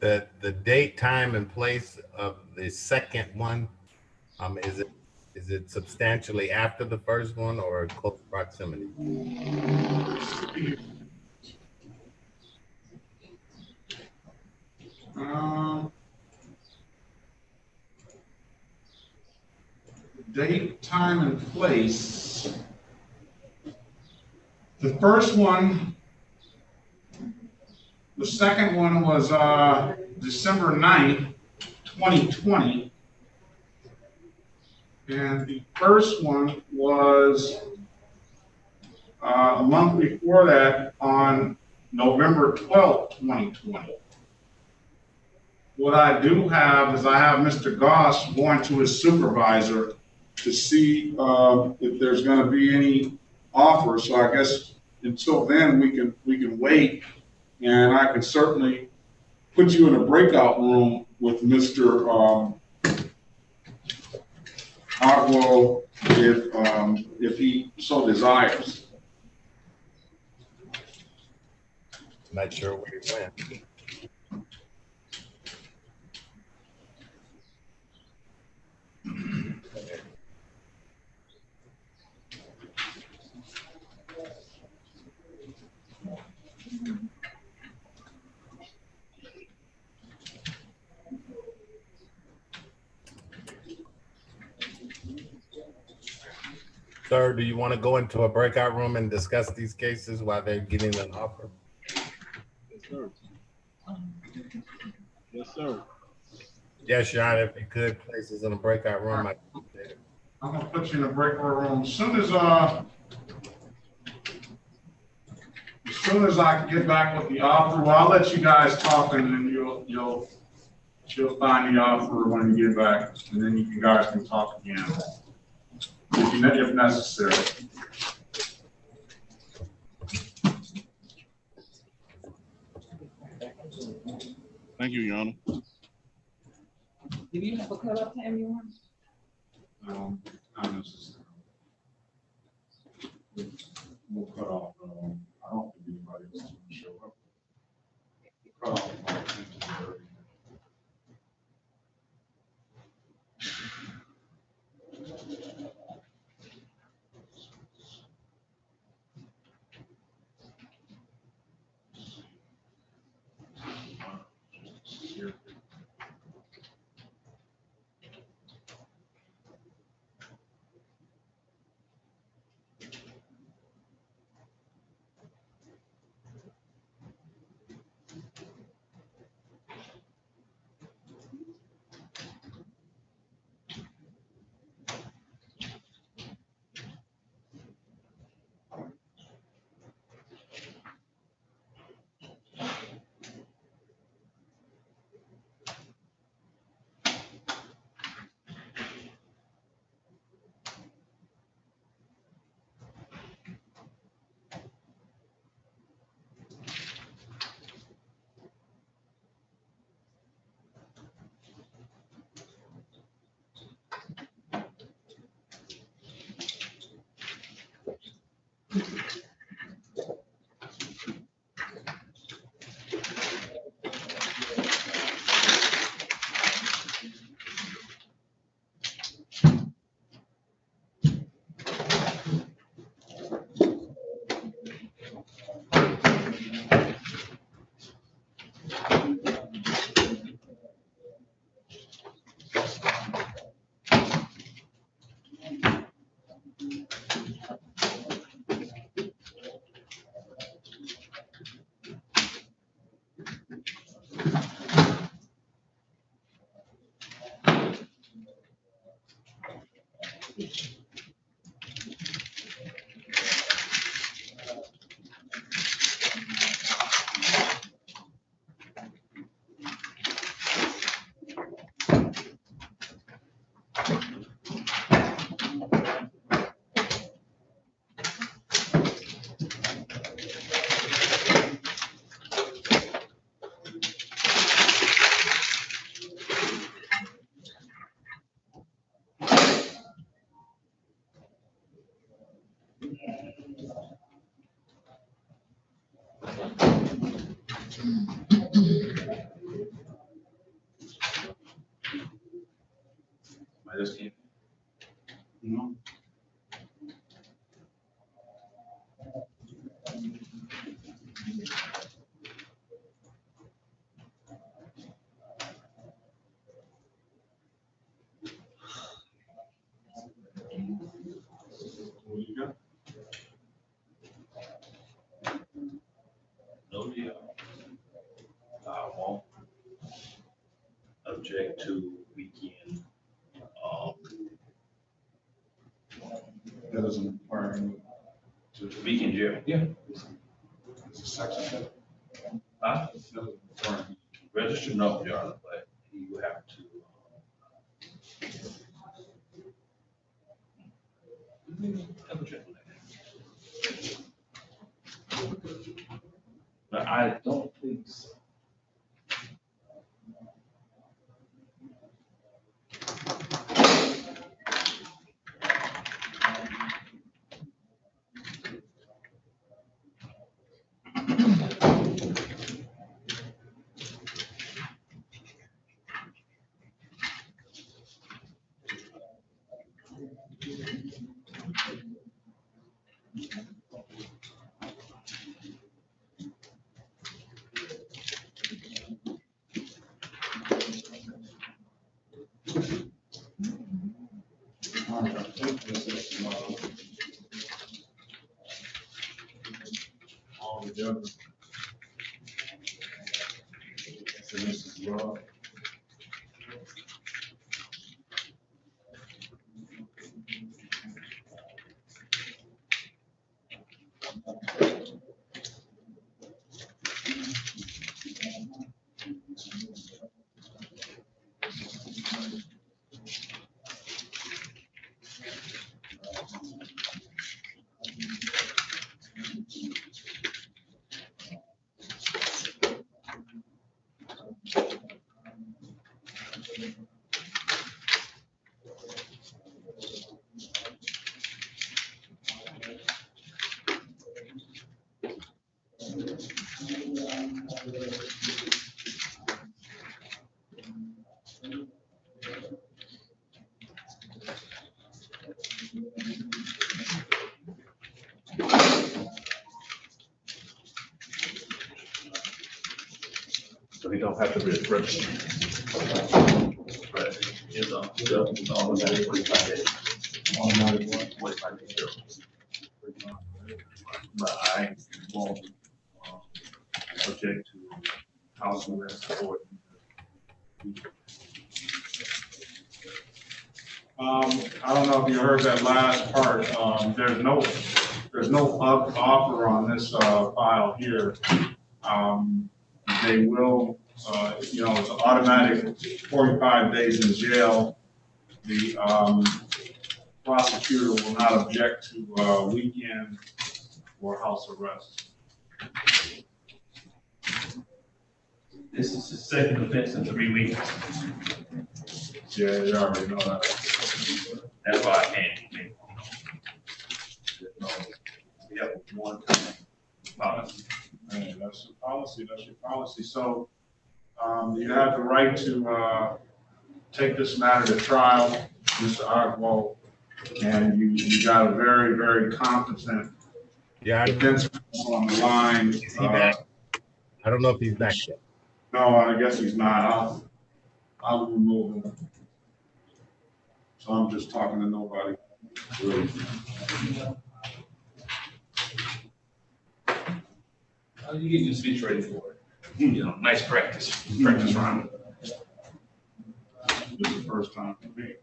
the date, time, and place of the second one, is it substantially after the first one or close proximity? Um, Date, time, and place. The first one, the second one was December 9th, 2020. And the first one was a month before that on November 12th, 2020. What I do have is I have Mr. Goss going to his supervisor to see if there's going to be any offers. So I guess until then we can wait, and I can certainly put you in a breakout room with Mr. Hartwell if he so desires. Not sure where he went. Sir, do you want to go into a breakout room and discuss these cases while they're getting an offer? Yes, sir. Yes, sir. Yes, Your Honor, if you could place us in a breakout room. I'm gonna put you in a breakout room as soon as I can get back with the offer. Well, I'll let you guys talk, and then you'll find the offer when you get back, and then you guys can talk again if necessary. Thank you, Your Honor. Do you have a cutoff time you want? Not necessarily. We'll cut off. I don't think anybody else is going to show up. We'll cut off about 10:30. What you got? No deal. I won't object to weekend. Um, That doesn't require any. to weekend jail. Yeah. It's a section. Huh? It doesn't require any. Register, no, Your Honor, but he will have to. Double check on that. But I don't think so. All right, I think this is, all together. So this is Rob. So he don't have to register. But it's automatic 45 days. Automatic what? 45 days. But I won't object to house arrest or. I don't know if you heard that last part, there's no offer on this, file here. They will, it's an automatic 45 days in jail. The, prosecutor will not object to, weekend or house arrest. This is his second offense in 3 weeks. Yeah, you already know that. That's why I can't. We have one policy. Hey, that's your policy, that's your policy. So, you have the right to, take this matter to trial, Mr. Agbo, and you got a very, very competent Yeah, defense counsel on the line. is he back? I don't know if he's back yet. No, I guess he's not. I'll remove him. So I'm just talking to nobody. You get your speech ready for it. You know, nice practice round. This is the first time for me.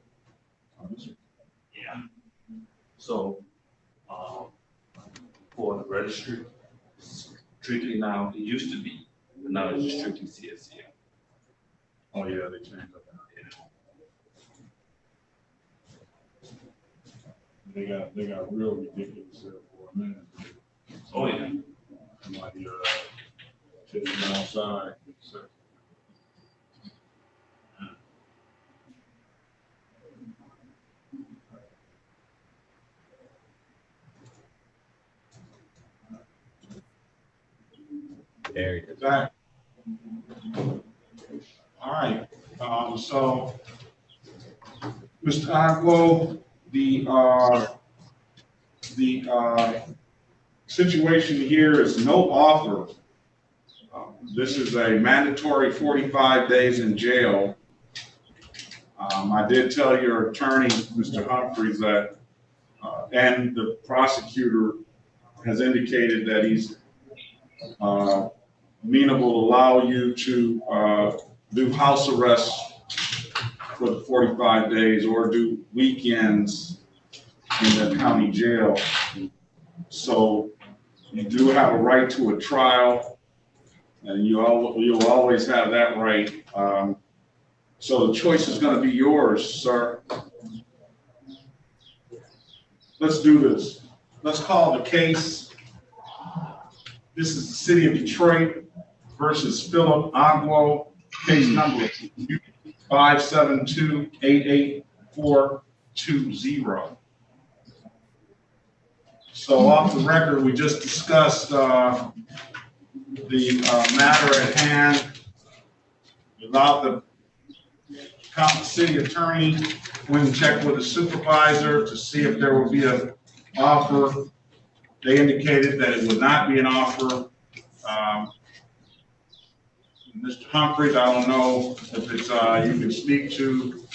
Yeah. So, for the registry, strictly now, it used to be, but now it's just strictly CSCM. Oh, yeah, they changed it. They got real ridiculous there for a minute. Oh, yeah. I'm like, you're sitting outside. So, There he is. Back. All right, so, Mr. Agbo, the situation here is no offer. This is a mandatory 45 days in jail. I did tell your attorney, Mr. Humphreys, that And the prosecutor has indicated that he's amenable to allow you to do house arrest for the 45 days or do weekends in the county jail. So you do have a right to a trial, and you'll always have that right. So the choice is going to be yours, sir. Let's do this. Let's call the case. This is the City of Detroit versus Philip Agbo, case number 572-88420. So off the record, we just discussed the matter at hand. Without the city attorney, went and checked with the supervisor to see if there would be an offer. They indicated that it would not be an offer. Mr. Humphreys, I don't know if it's you can speak to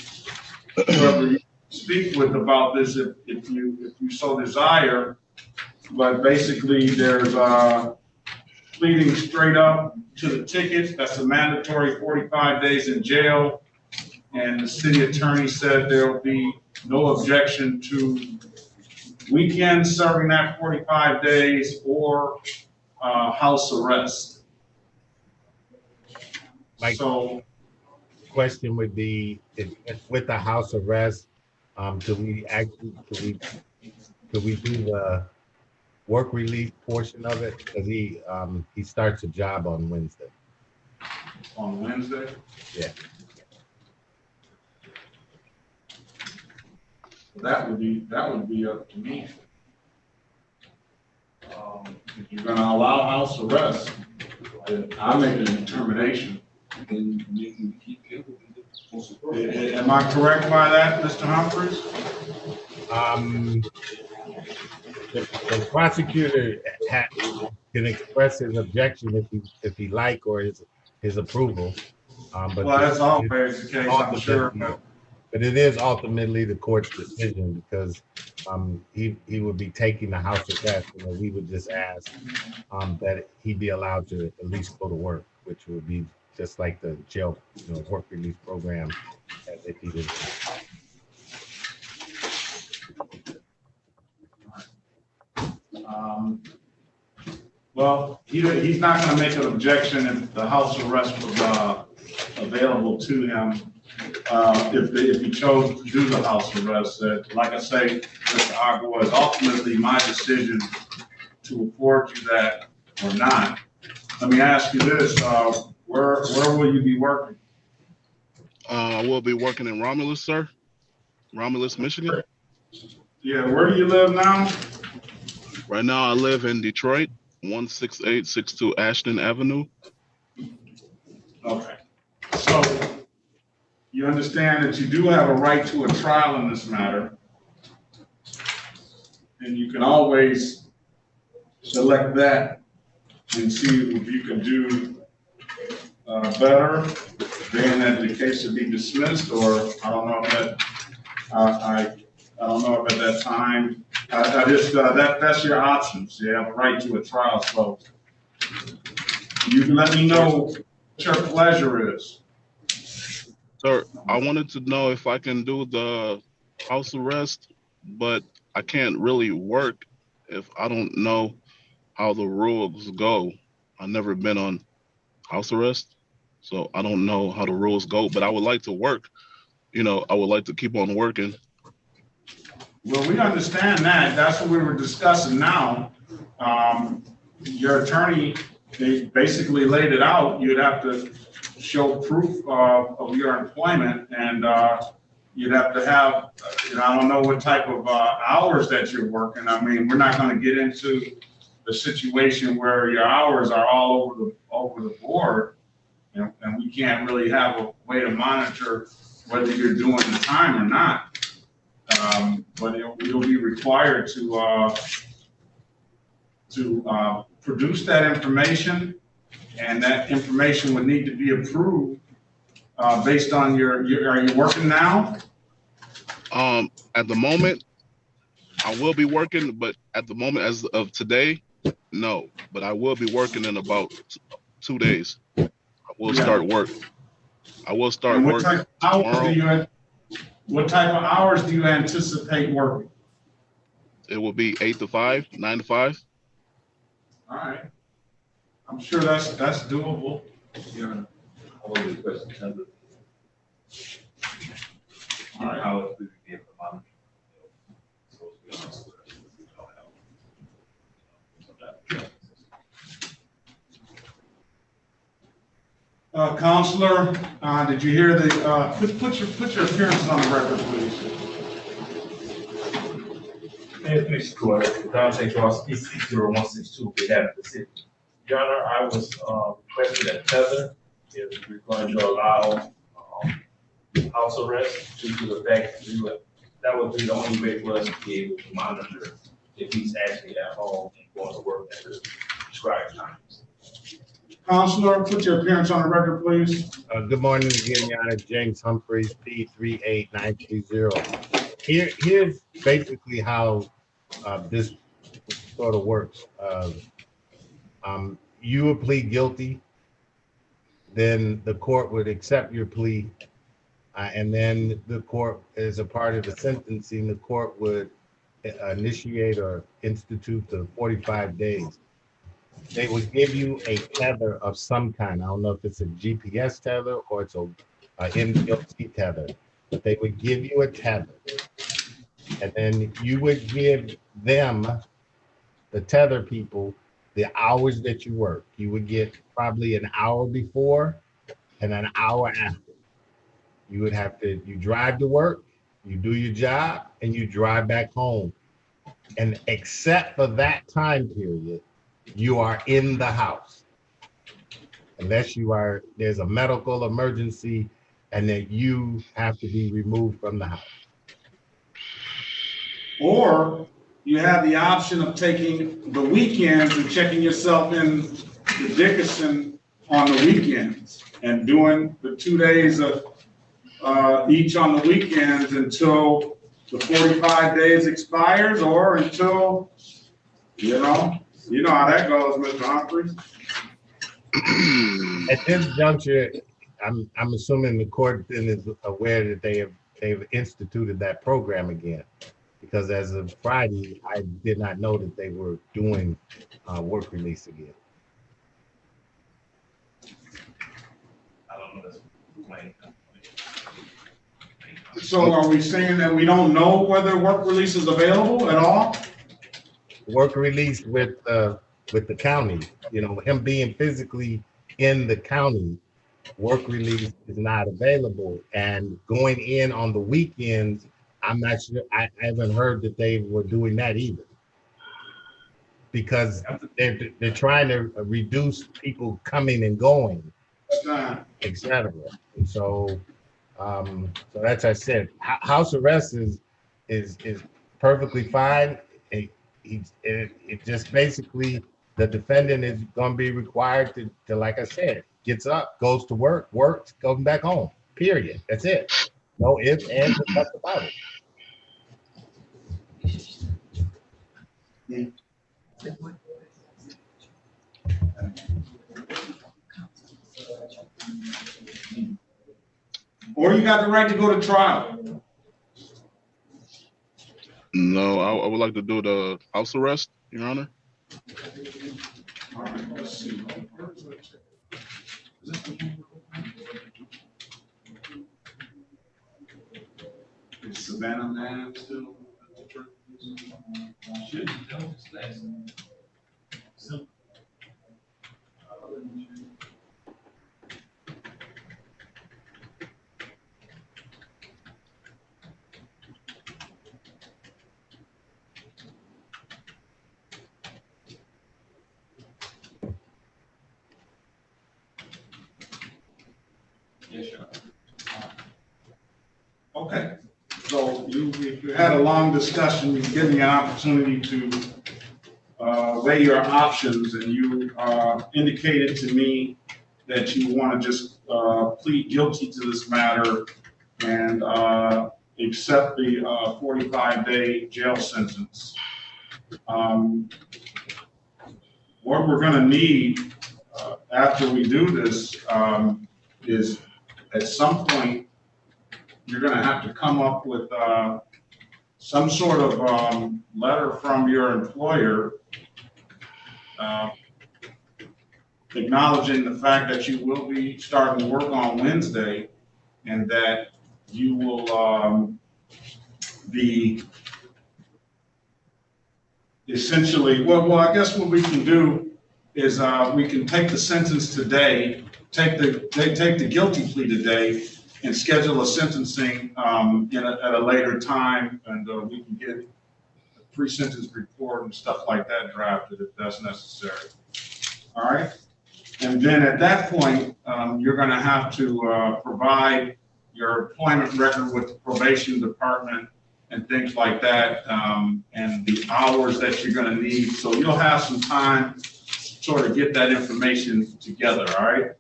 whoever you speak with about this if you so desire. But basically, there's pleading straight up to the ticket. That's a mandatory 45 days in jail. And the city attorney said there will be no objection to weekends serving that 45 days or house arrest. So, question would be, if with the house arrest, could we do the work release portion of it? Because he starts a job on Wednesday. On Wednesday? Yeah. That would be up to me. If you're going to allow house arrest, I'll make a determination. Am I correct by that, Mr. Humphreys? The prosecutor can express his objection if he like, or his approval. But well, that's always the case, I'm sure. But it is ultimately the court's decision, because he would be taking the house arrest, and we would just ask that he be allowed to at least go to work, which would be just like the jail, work release program, as if he did. Well, he's not going to make an objection if the house arrest was available to him. If he chose to do the house arrest, like I say, Mr. Agua, is ultimately my decision to afford you that or not. Let me ask you this: where will you be working? I will be working in Romulus, sir. Romulus, Michigan. Yeah, where do you live now? Right now, I live in Detroit, 16862 Ashton Avenue. Okay. So you understand that you do have a right to a trial in this matter, and you can always select that and see if you can do better, being that the case should be dismissed, or I don't know if that I don't know if at that time. I just that's your options. You have a right to a trial, so you can let me know what your pleasure is. Sir, I wanted to know if I can do the house arrest, but I can't really work if I don't know how the rules go. I've never been on house arrest, so I don't know how the rules go, but I would like to work. I would like to keep on working. Well, we understand that. That's what we were discussing now. Your attorney, they basically laid it out. You'd have to show proof of your employment, and you'd have to have, I don't know what type of hours that you're working. I mean, we're not going to get into the situation where your hours are all over the board, and we can't really have a way to monitor whether you're doing the time or not. But you'll be required to produce that information, and that information would need to be approved based on are you working now? At the moment, I will be working, but at the moment, as of today, no. But I will be working in about 2 days. I will start work. I will start And work tomorrow. what type of hours do you anticipate working? It will be 8 to 5, 9 to 5. All right. I'm sure that's doable. Yeah. I want to question Kendra. All right. How it's be able to monitor. So to be honest with us, we don't have Counselor, did you hear the, put your appearances on the record, please. May it please the court, Don St. Charles, PC 0162, on behalf of the city. Your Honor, I was requesting a tether if we're going to allow house arrest due to the fact that would be the only way for us to be able to monitor if he's actually at home and going to work at the prescribed times. Counselor, put your appearance on the record, please. Good morning again, Your Honor. James Humphreys, P38930. Here's basically how this sort of works. You would plead guilty, then the court would accept your plea, and then the court, as a part of the sentencing, the court would initiate or institute the 45 days. They would give you a tether of some kind. I don't know if it's a GPS tether or it's a MDOT tether, but they would give you a tether. And then you would give them, the tether people, the hours that you work. You would get probably an hour before and an hour after. You would have to, you drive to work, you do your job, and you drive back home. And except for that time period, you are in the house. Unless there's a medical emergency and that you have to be removed from the house. Or you have the option of taking the weekends and checking yourself in the Dickinson on the weekends and doing the 2 days of each on the weekends until the 45 days expires, or until, you know how that goes, Mr. Humphreys. At this juncture, I'm assuming the court then is aware that they've instituted that program again. Because as of Friday, I did not know that they were doing work release again. I don't know this. So are we saying that we don't know whether work release is available at all? Work release with the county, him being physically in the county, work release is not available. And going in on the weekends, I'm not sure, I haven't heard that they were doing that either. Because they're trying to reduce people coming and going, etc. And so that's, I said, house arrest is perfectly fine. It just basically, the defendant is going to be required to, like I said, gets up, goes to work, works, goes back home, period. That's it. No ifs, ands, or buts about it. Or you got the right to go to trial. No, I would like to do the house arrest, Your Honor. All right, let's see. Is Savannah Man still at the church? Should be done this last. Simple. Yes, Your Honor. Okay, so you had a long discussion, you've given me an opportunity to weigh your options, and you indicated to me that you want to just plead guilty to this matter and accept the 45-day jail sentence. What we're gonna need after we do this is at some point, you're gonna have to come up with some sort of letter from your employer acknowledging the fact that you will be starting work on Wednesday and that you will be essentially, well, I guess what we can do is we can take the sentence today, take the guilty plea today, and schedule a sentencing at a later time, and we can get a pre-sentence report and stuff like that drafted if that's necessary. All right, and then at that point, you're going to have to provide your employment record with the probation department and things like that, and the hours that you're going to need. So you'll have some time to sort of get that information together. All right.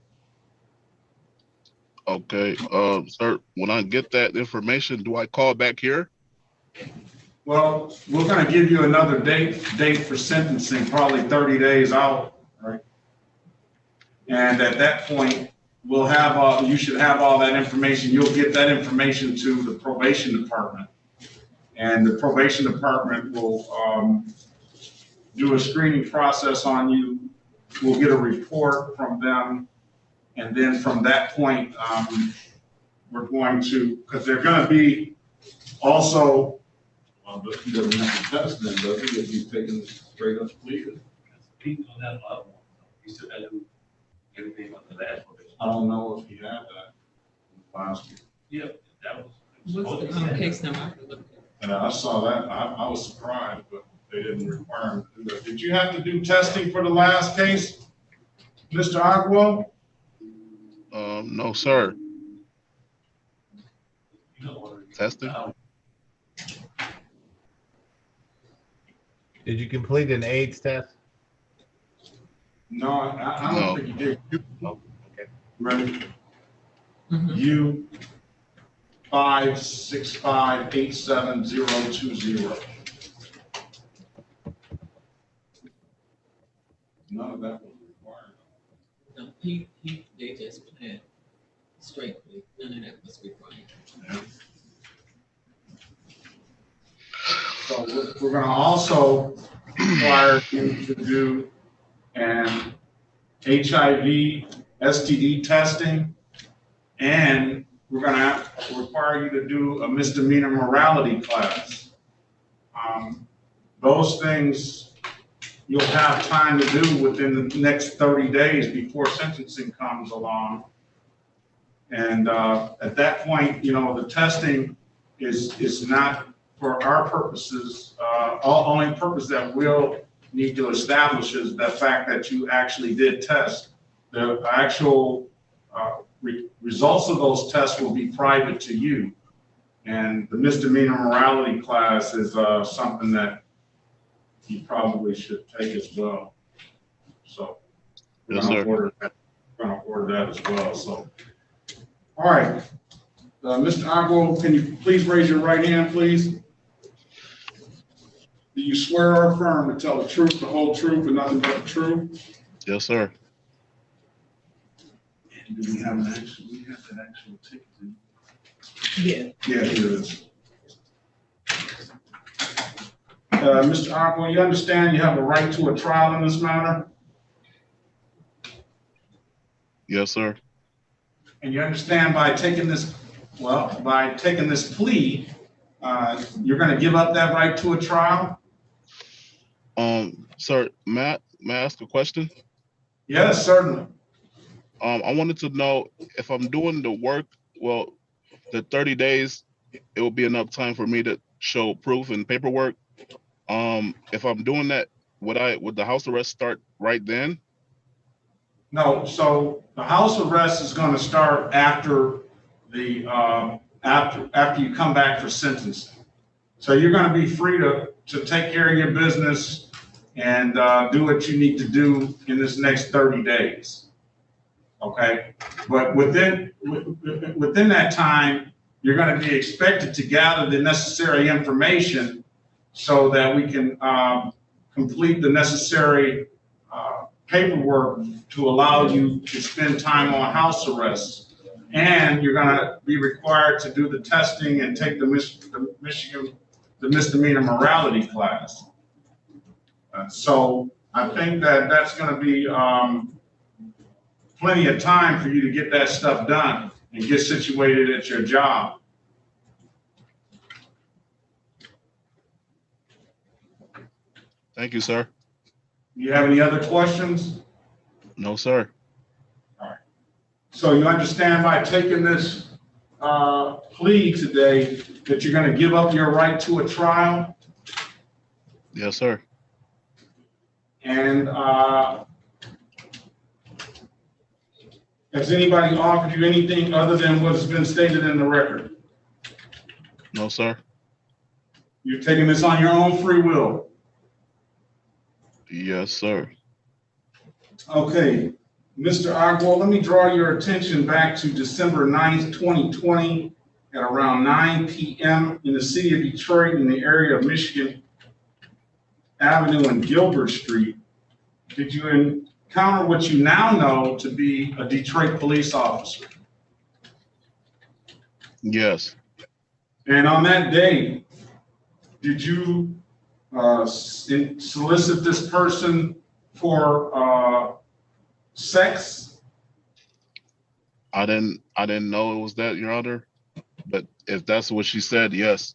Okay, sir, when I get that information, do I call back here? Well, we're gonna give you another date for sentencing, probably 30 days out, right? And at that point, we'll have, you should have all that information. You'll get that information to the probation department. And the probation department will do a screening process on you. We'll get a report from them. And then from that point, we're going to, because they're going to be also. But he doesn't have to test then, does he, if he's taking straight up plea? He don't have a lot of one. He still got to do everything on the last one. I don't know if he had that last year. Yeah, that was. What's the case number? I can look at it. And I saw that, I was surprised, but they didn't require him to do that. Did you have to do testing for the last case, Mr. Agua? No, sir. Testing? Did you complete an AIDS test? No, I don't No. think you did. No. Okay. Ready? Mhm. U 5658720. None of that was required. No, they just planned straightly. None of that was required. So we're gonna also require you to do an HIV, STD testing, and we're gonna require you to do a misdemeanor morality class. Those things you'll have time to do within the next 30 days before sentencing comes along. And at that point, you know, the testing is not for our purposes. Only purpose that we'll need to establish is the fact that you actually did test. The actual results of those tests will be private to you. And the misdemeanor morality class is something that you probably should take as well. So we're Yes, gonna sir. order that. We're gonna order that as well. So, all right, Mr. Agua, can you please raise your right hand, please? Do you swear or affirm to tell the truth, the whole truth, and nothing but the truth? Yes, sir. And do we have an actual? We have that actual ticket. Yeah. Yeah, here it is. Mr. Agua, you understand you have a right to a trial in this matter? Yes, sir. And you understand by taking this, by taking this plea, you're gonna give up that right to a trial? Sir, may I ask a question? Yes, certainly. I wanted to know if I'm doing the work, well, the 30 days, it will be enough time for me to show proof and paperwork. If I'm doing that, would the house arrest start right then? No, so the house arrest is gonna start after the, after you come back for sentencing. So you're gonna be free to take care of your business and do what you need to do in this next 30 days. Okay, but within that time, you're going to be expected to gather the necessary information so that we can complete the necessary paperwork to allow you to spend time on house arrest. And you're going to be required to do the testing and take the misdemeanor morality class. So I think that that's going to be plenty of time for you to get that stuff done and get situated at your job. Thank you, sir. You have any other questions? No, sir. All right. So you understand by taking this plea today that you're going to give up your right to a trial? Yes, sir. And has anybody offered you anything other than what's been stated in the record? No, sir. You're taking this on your own free will? Yes, sir. Okay, Mr. Agwal, let me draw your attention back to December 9th, 2020 at around 9 p.m. in the city of Detroit in the area of Michigan Avenue and Gilbert Street. Did you encounter what you now know to be a Detroit police officer? Yes. And on that day, did you solicit this person for sex? I didn't know it was that, Your Honor. But if that's what she said, yes.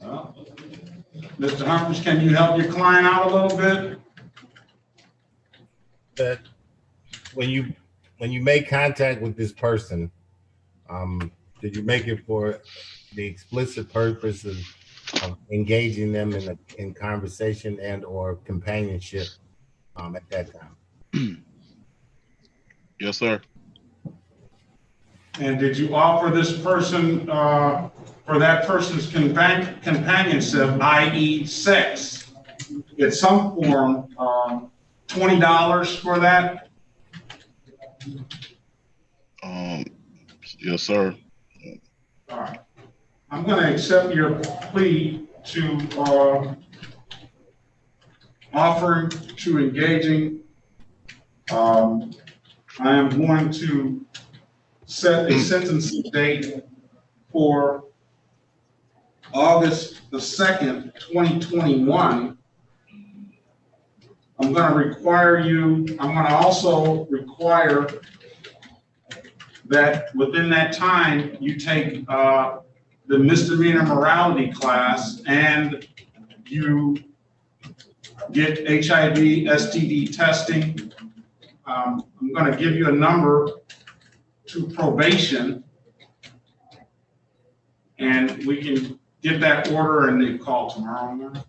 Mr. Humphries, can you help your client out a little bit? That when you make contact with this person, did you make it for the explicit purpose of engaging them in conversation and or companionship at that time? Yes, sir. And did you offer this person for that person's companionship, i.e. sex, in some form, $20 for that? Yes, sir. All right. I'm going to accept your plea to offering to engaging. I am going to set a sentencing date for August the 2nd, 2021. I'm going to also require that within that time you take the misdemeanor morality class and you get HIV, STD testing. I'm going to give you a number to probation, and we can get that order and they call tomorrow morning.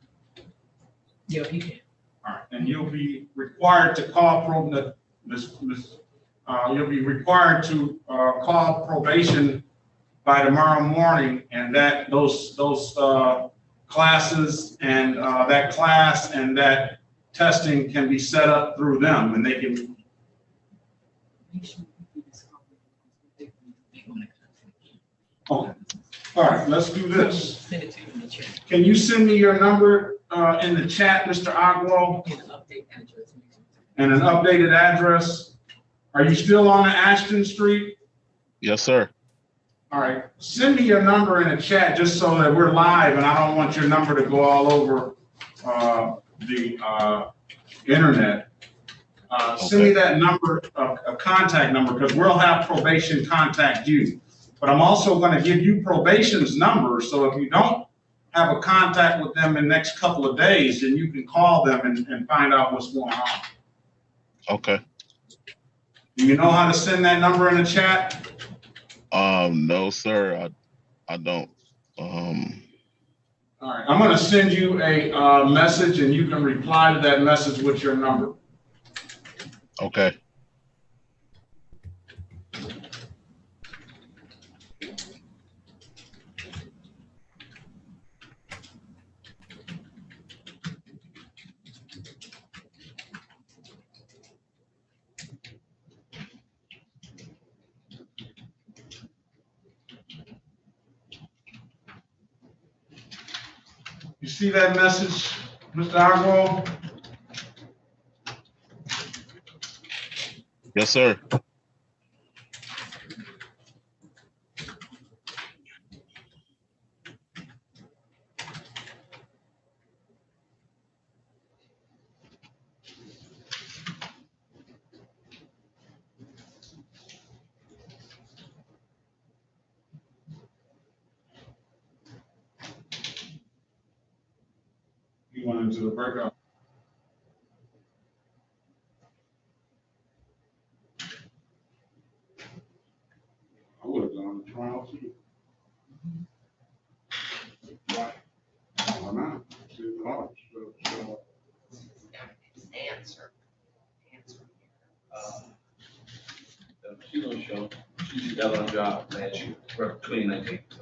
Yeah, you can. All right, and you'll be required to call call probation by tomorrow morning, and that those classes and that class and that testing can be set up through them, and they can. Okay. All right, let's do this. Send it to you in the chat. Can you send me your number in the chat, Mr. Agwal? And an update address. And an updated address? Are you still on Ashton Street? Yes, sir. All right, send me your number in the chat just so that we're live, and I don't want your number to go all over the internet. Send me that number, a contact number, because we'll have probation contact you. But I'm also going to give you probation's number, so if you don't have a contact with them in the next couple of days, then you can call them and find out what's going on. Okay. Do you know how to send that number in the chat? No, sir. I don't. All right, I'm going to send you a message, and you can reply to that message with your number. Okay. You see that message, Mr. Agro? Yes, sir. He went into the breakout. I would have gone to trial too. Why? Why not? See the odds. Answer. She gonna show, she just got on a job last year, for 2019, so.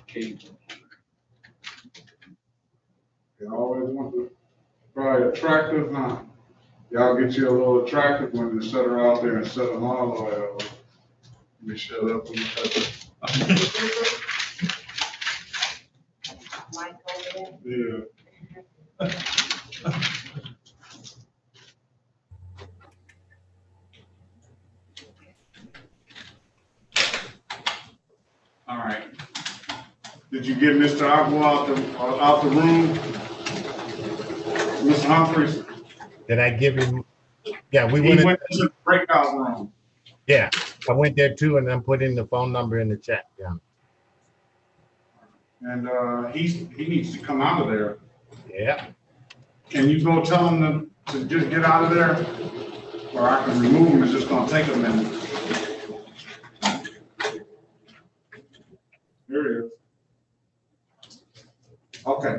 Okay. They always want to probably attractive, huh? Y'all get you a little attractive one and set her out there and set them all the way over. Let me shut up when you touch it. Might go there. Yeah. All right. Did you get Mr. Agua out the room? Mr. Humphries? Did I give him? Yeah, we He went. went to the breakout room. Yeah, I went there too, and then put in the phone number in the chat. Yeah. And he needs to come out of there. Yeah. Can you go tell him to just get out of there? Or I can remove him, it's just gonna take a minute. Here he is. Okay.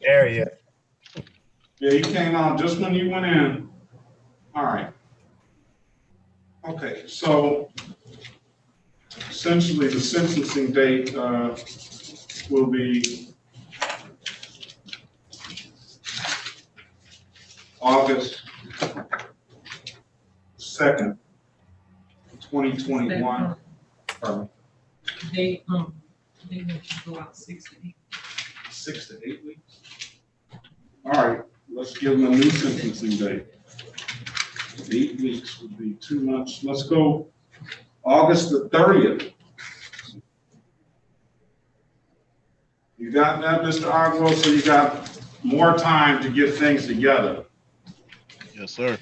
Area. Yeah, he came out just when you went in. All right. Okay, so essentially the sentencing date will be August 2nd, 2021. Pardon me. They want you to go out 6 to 8. 6 to 8 weeks. All right, let's give them a new sentencing date. 8 weeks would be too much. Let's go August the 30th. You got that, Mr. Agro? So you got more time to get things together. Yes, sir.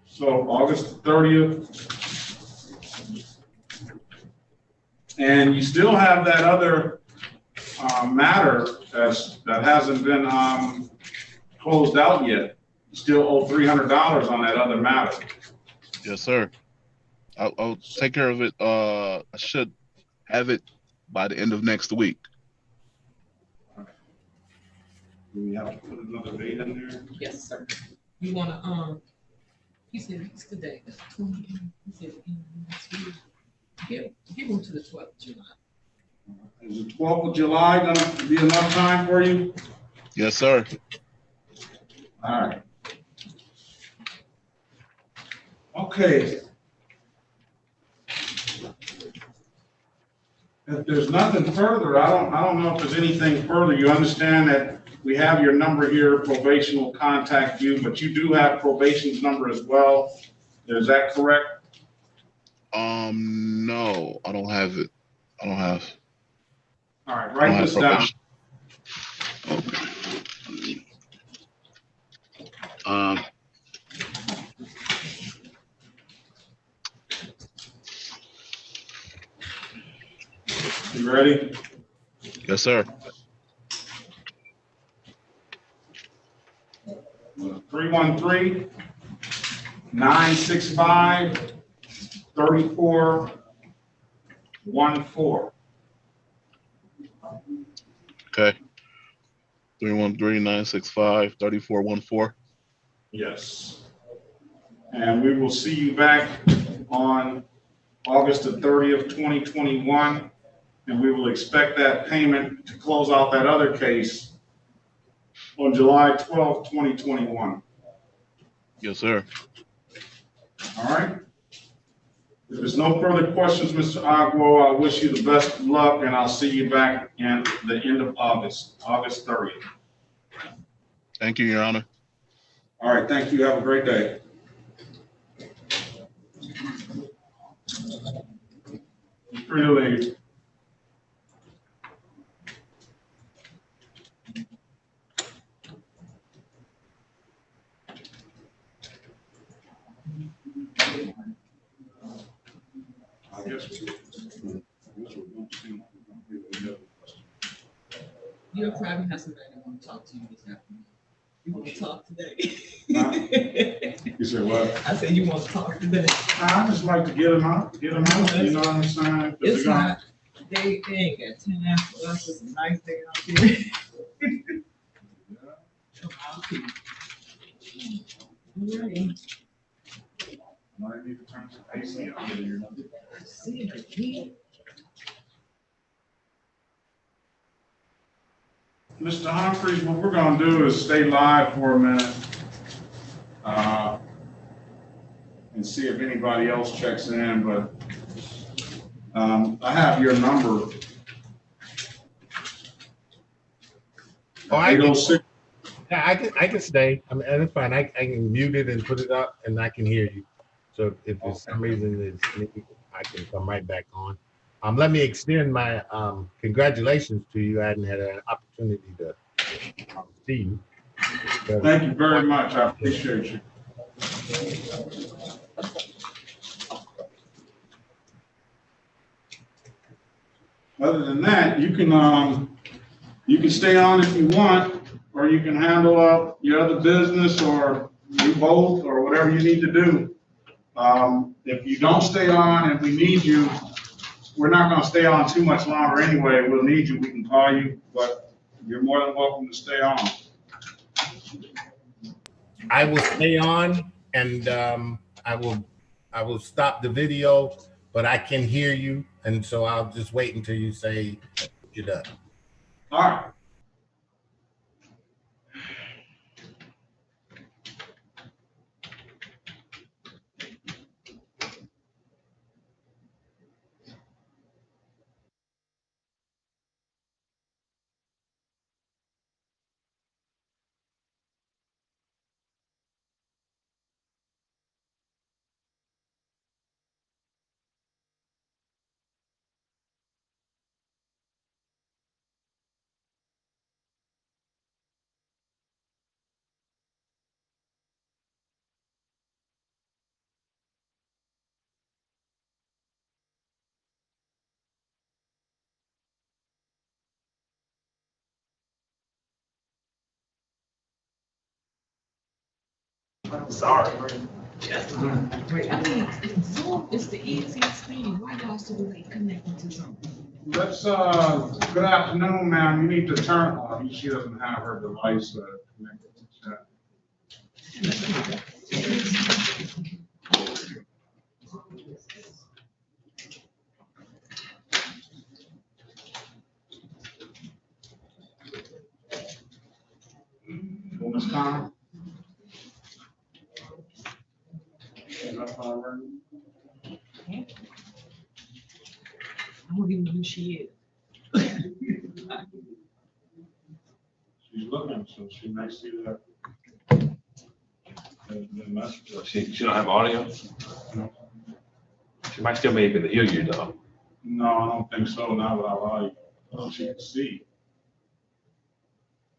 So August the 30th. And you still have that other matter that hasn't been closed out yet. You still owe $300 on that other matter. Yes, sir. I'll take care of it. I should have it by the end of next week. Do we have to put another date in there? Yes, sir. You wanna, he said it's today, that's 20, he said, next week. Give him to the 12th of July. Is the 12th of July gonna be enough time for you? Yes, sir. All right. Okay. If there's nothing further, I don't know if there's anything further. You understand that we have your number here, probation will contact you, but you do have probation's number as well. Is that correct? No, I don't have it. I don't have. All right, I don't write have this down. probation. You ready? Yes, sir. 313-965-3414. Okay. 313-965-3414. Yes. And we will see you back on August the 30th, 2021. And we will expect that payment to close out that other case on July 12th, 2021. Yes, sir. All right. If there's no further questions, Mr. Agbo, I wish you the best of luck, and I'll see you back in the end of August, August 30th. Thank you, Your Honor. All right, thank you. Have a great day. You're free to leave. I guess You'll probably have somebody that want to talk to you this afternoon. You want to talk today? You said what? I said you want to talk today. I just like to get them out, you know what I'm saying? It's not, they ain't got time for us. It's a nice day out there. Come out here. All right. Might need to turn some AC on here. See it again. Mr. Humphreys, what we're gonna do is stay live for a minute. And see if anybody else checks in, but I have your number. Oh, I can, 806. yeah, I can stay. I mean, and it's fine. I can mute it and put it up, and I can hear you. So if for some reason it's me, I can come right back on. Let me extend my congratulations to you. I hadn't had an opportunity to see you. So, Thank you very much. I appreciate you. Other than that, you can stay on if you want, or you can handle your other business, or do both, or whatever you need to do. If you don't stay on and we need you, we're not going to stay on too much longer anyway. We'll need you. We can call you, but you're more than welcome to stay on. I will stay on, and I will stop the video, but I can hear you, and so I'll just wait until you say you're done. All right. Sorry. Wait, I mean, Zoom is the easiest thing. Why y'all so late connecting to Zoom? Let's, good afternoon, ma'am. You need to turn, she doesn't have her device connected to chat. Well, Ms. Connor? Is that already? I don't even know who she is. She's looking, so she may see that. The message. She don't have audio? No. She might still be able to hear you though. No, I don't think so, not without audio. She can see.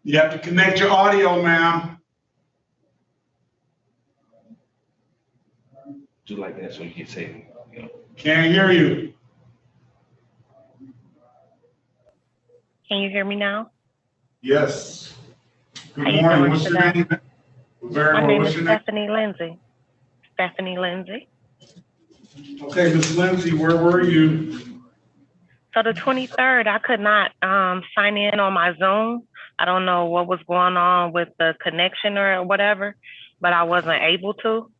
You have to connect your audio, ma'am. Do like that so you can say, you know. Can't hear you. Can you hear me now? Yes. Good How you morning. doing What's your today? name? Very My well. name What's is your name? Stephanie Lindsay. Stephanie Lindsay. Okay, Ms. Lindsay, where were you? So the 23rd, I could not sign in on my Zoom. I don't know what was going on with the connection or whatever, but I wasn't able to.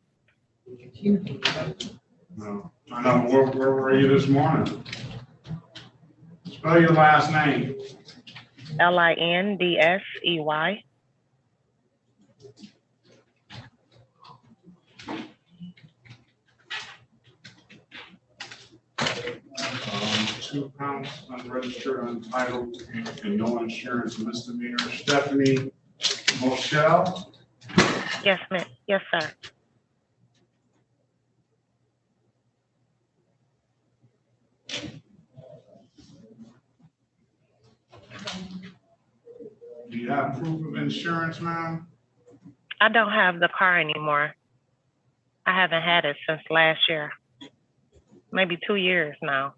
No. I know. Where were you this morning? Spell your last name. Lindsey. Two counts unregistered, untitled, and no insurance misdemeanor. Stephanie Moshel. Yes, ma'am. Yes, sir. Do you have proof of insurance, ma'am? I don't have the car anymore. I haven't had it since last year. Maybe 2 years now.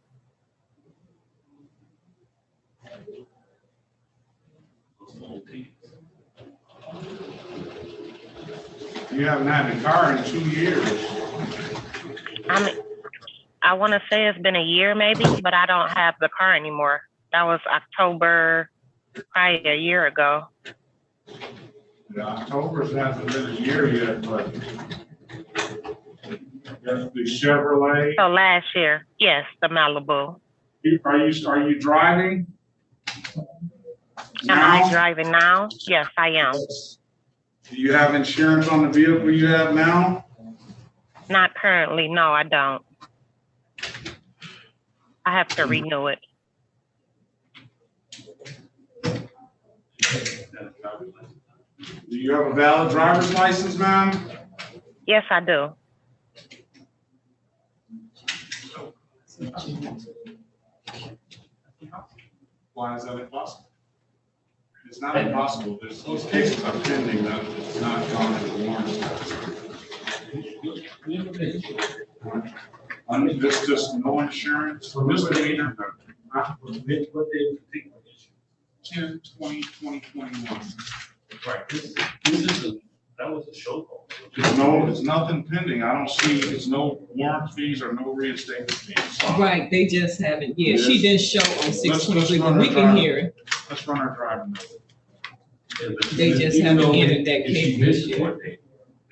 You haven't had the car in 2 years. I want to say it's been a year maybe, but I don't have the car anymore. That was October, probably a year ago. Yeah, October's hasn't been a year yet, but that's the Chevrolet. So last year, yes, the Malibu. Are you driving? Am I driving now? Yes, I am. Do you have insurance on the vehicle you have now? Not currently, no, I don't. I have to renew it. Do you have a valid driver's license, ma'am? Yes, I do. Why is that impossible? It's not impossible. Those cases are pending that it's not gone to the warrant status. There's just no insurance for misdemeanor. What day was the 10/20/2021. Right, this is that was a show call. There's nothing pending. I don't see, there's no warrant fees or no reinstatement fees. So Right, they just haven't, yeah, she didn't show on Let's 6/23, but run we her can down. hear it. let's run our driving. They just haven't entered that case this year.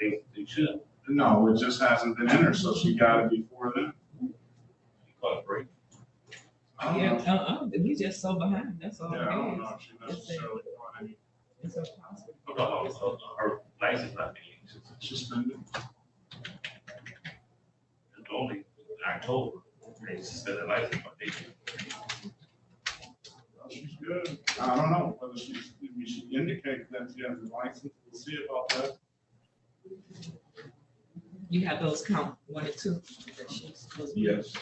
They should. No, it just hasn't been entered, so she got it before then. Call it break. I don't Yeah, know. we just so behind, that's all Yeah, I don't it know is. if she necessarily brought any It's impossible. Our license not being suspended. only October. They suspended license, but they. She's good. I don't know whether she indicated that she has a license. We'll see about that. You have those count 1 and 2. that she's supposed to- Yes.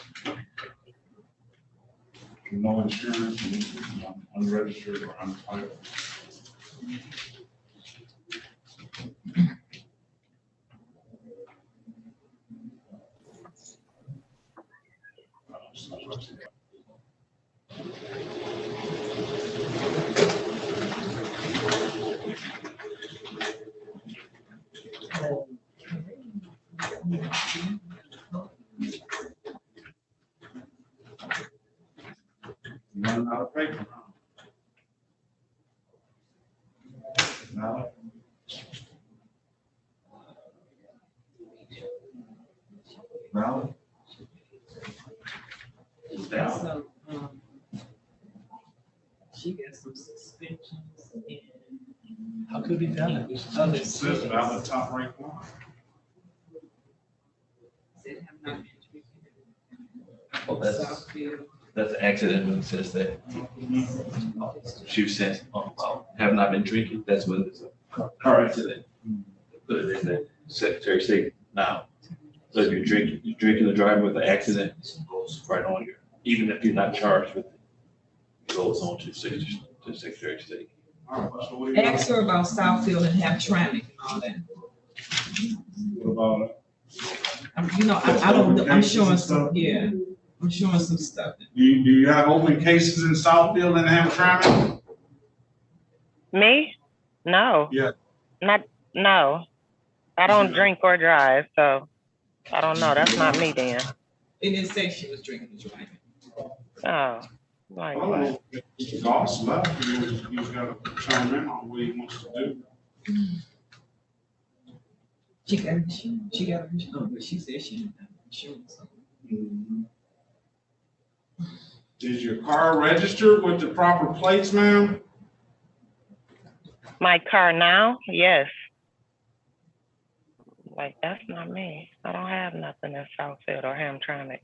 No insurance, unregistered or untitled. Run out of paper. No. No. So, she got some suspensions and How could it be done? other It says things. about the top right corner. That have not been treated. Oh, that's, Southfield. that's an accident when it says that. She says, have not been drinking, that's what it's a car accident. Put it in the Secretary of State now. So if you're drinking and driving with an accident, it goes right on here. Even if you're not charged with it, it goes on to the Secretary of State. All right, so what do you Ask her about Southfield and Hamtramck and all that. What about You know, I don't know, I'm showing some, yeah, I'm showing some stuff. do you have open cases in Southfield and Hamtramck? Me? No. Yeah. No. I don't drink or drive, so I don't know. That's not me then. It didn't say she was drinking and driving. Oh, like I don't what? know if Mr. Goss left, he's got to chime in on what he wants to do. She got insurance, oh, but she said she didn't have insurance. Is your car registered with the proper plates, ma'am? My car now? Yes. like, that's not me. I don't have nothing in Southfield or Hamtramck.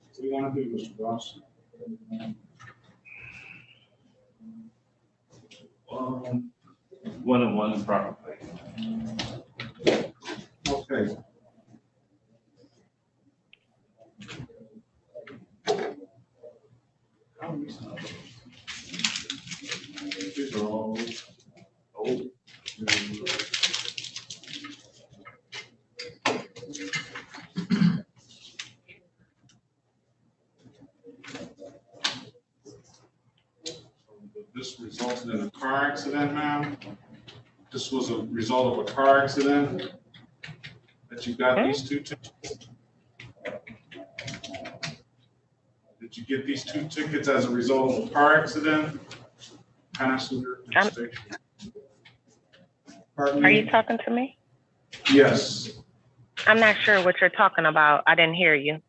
What do you want to do, Mr. Ross? One and one proper place. Okay. These are all old. This resulted in a car accident, ma'am? This was a result of a car accident that you got these two tickets? Did you get these two tickets as a result of a car accident? Passenger station. Pardon Are me? you talking to me? Yes. I'm not sure what you're talking about. I didn't hear you.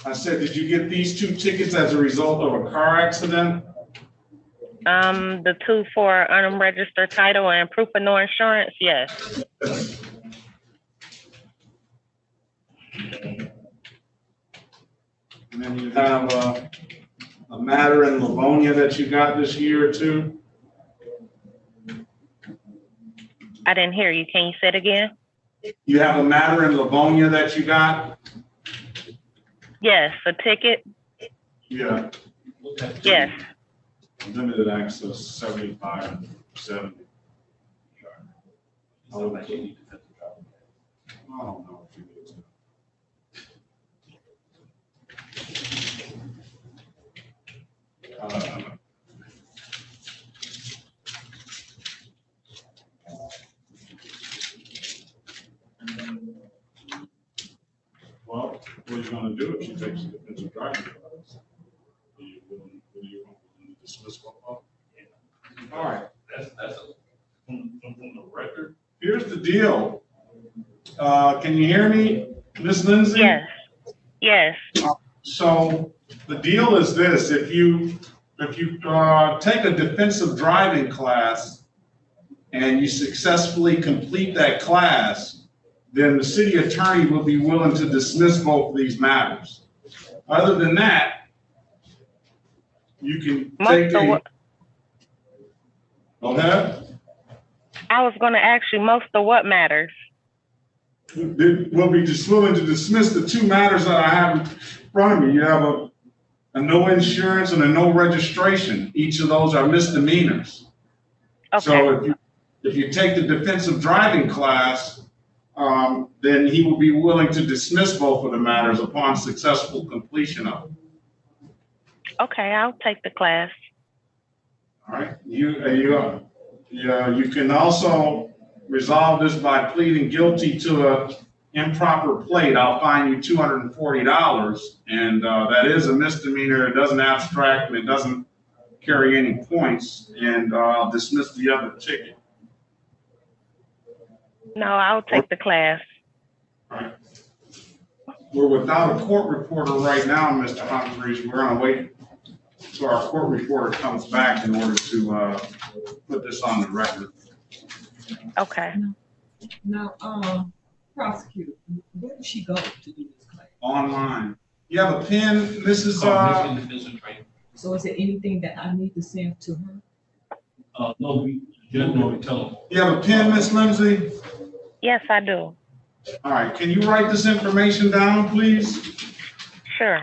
I said, did you get these two tickets as a result of a car accident? The two for unregistered title and proof of no insurance, yes. And then you have a matter in Livonia that you got this year too? I didn't hear you. Can you say it again? You have a matter in Livonia that you got? Yes, a ticket. Yeah. Yes. Limited access, 75, 70. I don't know if you need to. Well, what are you gonna do if she takes the defensive driving class? Are you willing to dismiss one of them? All right. That's from the record. Here's the deal. Can you hear me, Miss Lindsay? Yes. Yes. So the deal is this: if you take a defensive driving class and you successfully complete that class, then the city attorney will be willing to dismiss both of these matters. Other than that, you can take a. Go ahead. I was going to ask you, most of what matters? We'll be just willing to dismiss the two matters that I have in front of me. You have a no insurance and a no registration. Each of those are misdemeanors. Okay. So if you take the defensive driving class, then he will be willing to dismiss both of the matters upon successful completion of it. Okay, I'll take the class. All right. You can also resolve this by pleading guilty to an improper plate. I'll fine you $240, and that is a misdemeanor. It doesn't abstract and it doesn't carry any points, and I'll dismiss the other ticket. No, I'll take the class. All right. We're without a court reporter right now, Mr. Humphries. We're gonna wait till our court reporter comes back in order to put this on the record. Okay. Now, prosecutor, where does she go to do this claim? Online. You have a pen, Mrs. Michigan Defensive Training. So is there anything that I need to send to her? No, we just normally tell them. You have a pen, Miss Lindsay? Yes, I do. All right, can you write this information down, please? Sure.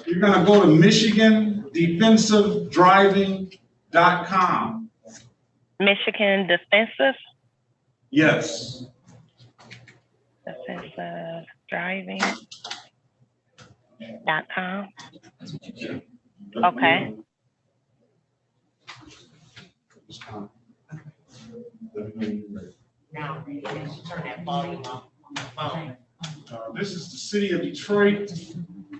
You're gonna go to MichiganDefensiveDriving.com. Michigan Defensive Yes. Driving.com. Okay. Now, you can turn that volume up on the phone. This is the city of Detroit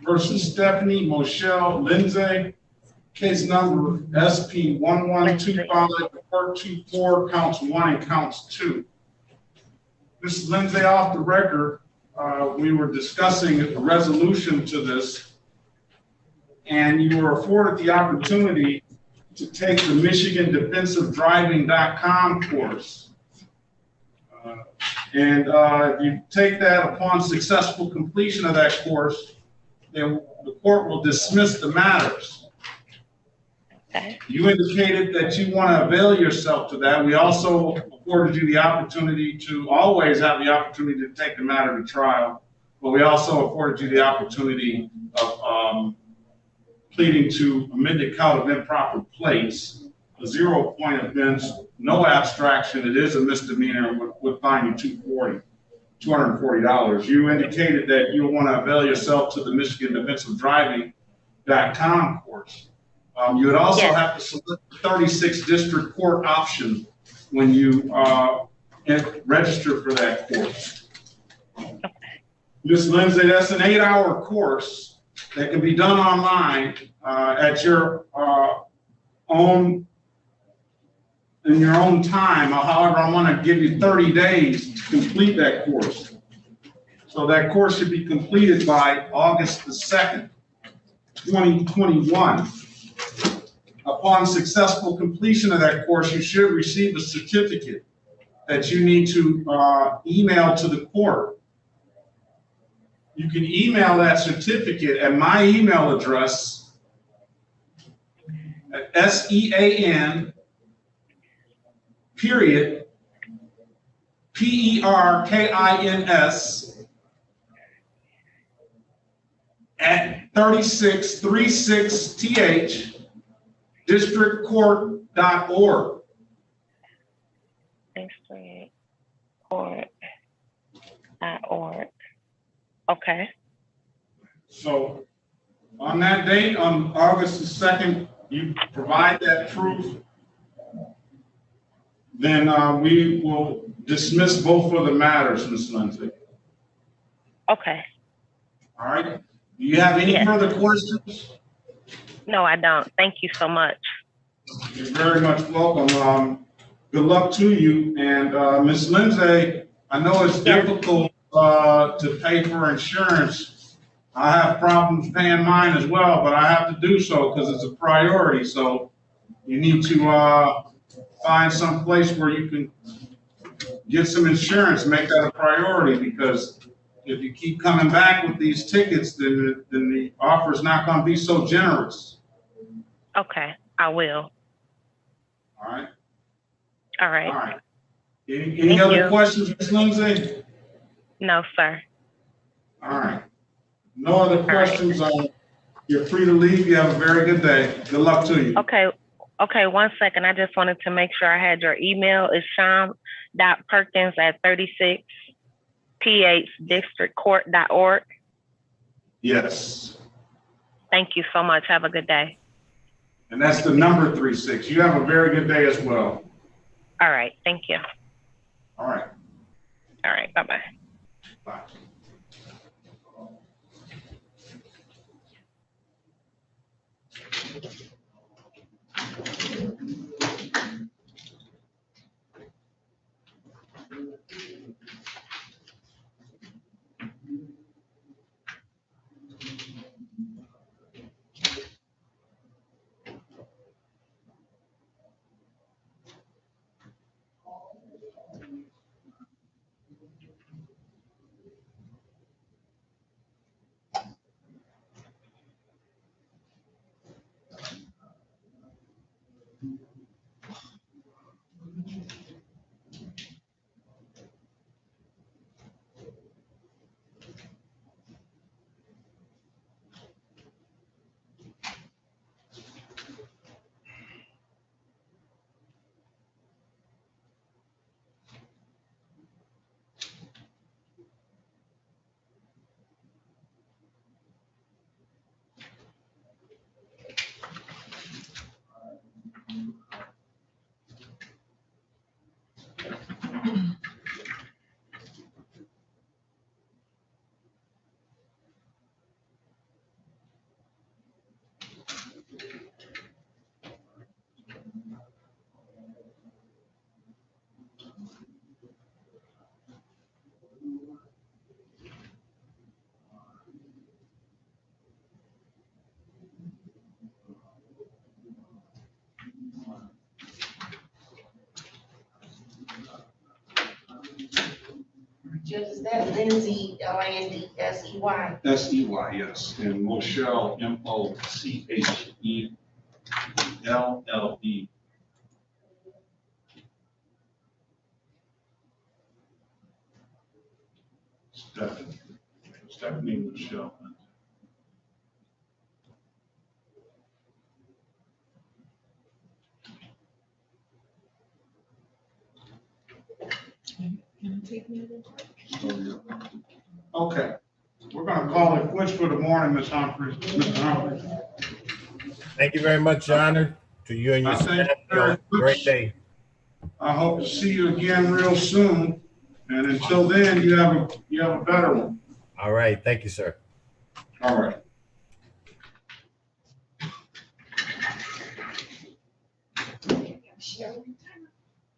versus Stephanie Moshelle Lindsay. Case number SP 1125-424, counts 1 and counts 2. Mrs. Lindsay, off the record, we were discussing a resolution to this, and you were afforded the opportunity to take the MichiganDefensiveDriving.com course. And if you take that upon successful completion of that course, then the court will dismiss the matters. Okay. You indicated that you want to avail yourself to that. We also afforded you the opportunity to always have the opportunity to take the matter to trial, but we also afforded you the opportunity of pleading to amended count of improper place, a 0-point offense, no abstraction. It is a misdemeanor, would fine you $240. You indicated that you want to avail yourself to the MichiganDefensiveDriving.com course. You would also have to select the 36 district court option when you register for that course. Ms. Lindsay, that's an 8-hour course that can be done online at your in your own time. However, I'm going to give you 30 days to complete that course. So that course should be completed by August the 2nd, 2021. Upon successful completion of that course, you should receive a certificate that you need to email to the court. You can email that certificate at my email address at SEAN period PERKINS at 3636th districtcourt.org. Districtcourt.org. Okay. So on that date, on August the 2nd, you provide that proof, then we will dismiss both of the matters, Ms. Lindsay. Okay. All right. Do you have any further questions? No, I don't. Thank you so much. You're very much welcome. Good luck to you. And Ms. Lindsay, I know it's difficult to pay for insurance. I have problems paying mine as well, but I have to do so because it's a priority. So you need to find some place where you can get some insurance, make that a priority, because if you keep coming back with these tickets, then the offer is not going to be so generous. Okay, I will. All right. All right. All right. Any other questions, Ms. Lindsay? No, sir. All right. No other questions. You're free to leave. You have a very good day. Good luck to you. Okay. Okay, 1 second. I just wanted to make sure I had your email. It's Sham.Perkins@36phdistrictcourt.org. Yes. Thank you so much. Have a good day. And that's the number 36. You have a very good day as well. All right. Thank you. All right. All right. Bye-bye. Bye. Judge, is that Lindsay, L-I-N-D-S-E-Y? S-E-Y, yes, and Mochelle, M-O-C-H-E-L-L-E. Stephanie Michelle. Can I take me over? Okay, we're gonna call it quits for the morning, Ms. Humphries, Mr. Humphries. Thank you very much, Your Honor. To you and your I staff, think you all have a great day. I hope to see you again real soon, and until then, you have a better one. All right, thank you, sir. All right. All right,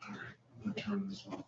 I'm gonna turn this off.